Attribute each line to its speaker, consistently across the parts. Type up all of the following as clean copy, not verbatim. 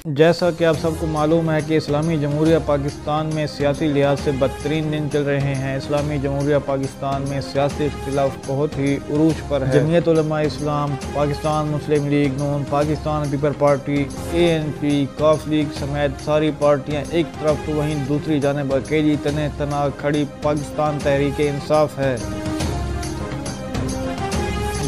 Speaker 1: जैसा कि आप सबको मालूम है कि इस्लामी जमहूरिया पाकिस्तान में सियासी लिहाज से बदतरीन दिन चल रहे हैं। इस्लामी जमहूरिया पाकिस्तान में सियासी इख्तिलाफ बहुत ही उरूज पर है। जमीयत उलमा इस्लाम, पाकिस्तान मुस्लिम लीग नून, पाकिस्तान पीपल पार्टी, ANP, काफ लीग समेत सारी पार्टियाँ एक तरफ तो वहीं दूसरी जानिब अकेली तने तना खड़ी पाकिस्तान तहरीक इंसाफ है।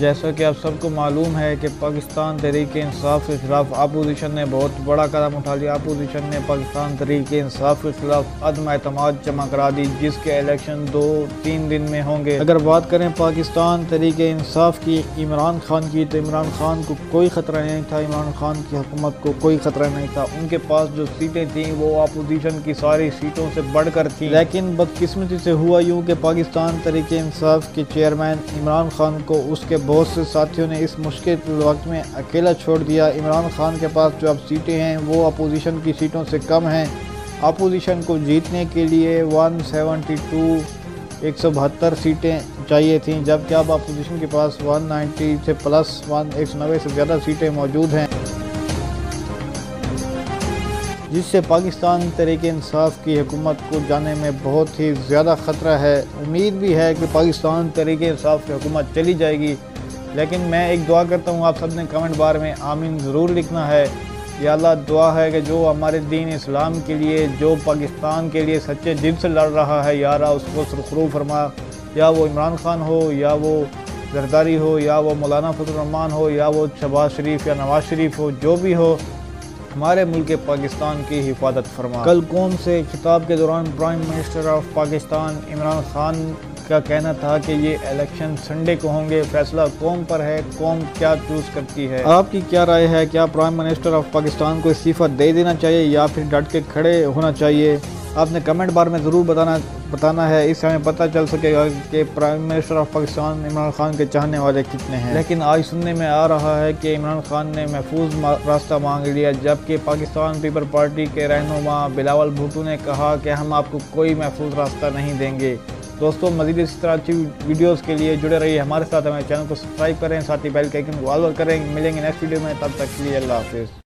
Speaker 1: जैसा कि आप सबको मालूम है कि पाकिस्तान तहरीक इंसाफ के खिलाफ अपोजिशन ने बहुत बड़ा कदम उठा लिया। अपोजिशन ने पाकिस्तान तहरीक इंसाफ के खिलाफ अदम एतमाद जमा करा दी, जिसके इलेक्शन 2-3 दिन में होंगे। अगर बात करें पाकिस्तान तहरीक इंसाफ की इमरान खान की, तो इमरान खान को कोई ख़तरा नहीं था, इमरान खान की हुकूमत को कोई ख़तरा नहीं था। उनके पास जो सीटें थीं वो अपोजिशन की सारी सीटों से बढ़कर थी। लेकिन बदकिस्मती से हुआ यूँ कि पाकिस्तान तहरीक इंसाफ के चेयरमैन इमरान खान को उसके बहुत से साथियों ने इस मुश्किल वक्त में अकेला छोड़ दिया। इमरान खान के पास जो अब सीटें हैं वो अपोजिशन की सीटों से कम हैं। अपोजिशन को जीतने के लिए 172 सीटें चाहिए थीं, जबकि अब अपोजिशन के पास 190 से प्लस 190 से ज़्यादा सीटें मौजूद हैं, जिससे पाकिस्तान तहरीक इंसाफ की हुकूमत को जाने में बहुत ही ज़्यादा ख़तरा है। उम्मीद भी है कि पाकिस्तान तहरीक इंसाफ की हुकूमत चली जाएगी, लेकिन मैं एक दुआ करता हूँ, आप सब ने कमेंट बार में आमीन ज़रूर लिखना है। या अल्लाह दुआ है कि जो हमारे दीन इस्लाम के लिए, जो पाकिस्तान के लिए सच्चे दिल से लड़ रहा है, यारा उसको सुरखरू फरमा। या वो इमरान खान हो, या वो जरदारी हो, या वो मौलाना फजल रहमान हो, या वो शहबाज शरीफ या नवाज शरीफ हो, जो भी हो, हमारे मुल्क पाकिस्तान की हिफाजत फरमा। कल कौम से खिताब के दौरान prime minister of Pakistan Imran Khan का कहना था कि ये इलेक्शन संडे को होंगे, फैसला कौम पर है, कौम क्या चूज करती है। आपकी क्या राय है? क्या प्राइम मिनिस्टर ऑफ पाकिस्तान को इस्तीफ़ा दे देना चाहिए या फिर डट के खड़े होना चाहिए? आपने कमेंट बार में ज़रूर बताना है, इससे हमें पता चल सकेगा कि prime minister of Pakistan Imran Khan के चाहने वाले कितने हैं। लेकिन आज सुनने में आ रहा है कि इमरान खान ने महफूज रास्ता मांग लिया, जबकि पाकिस्तान पीपल पार्टी के रहनुमा बिलावल भुट्टो ने कहा कि हम आपको कोई महफूज रास्ता नहीं देंगे। दोस्तों, मज़ीद इस तरह अच्छी वीडियोज़ के लिए जुड़े रहिए हमारे साथ। हमारे चैनल को सब्सक्राइब करें, साथ ही बेल के आइकन को ऑल करें। मिलेंगे नेक्स्ट वीडियो में, तब तक के लिए अल्लाह हाफिज़।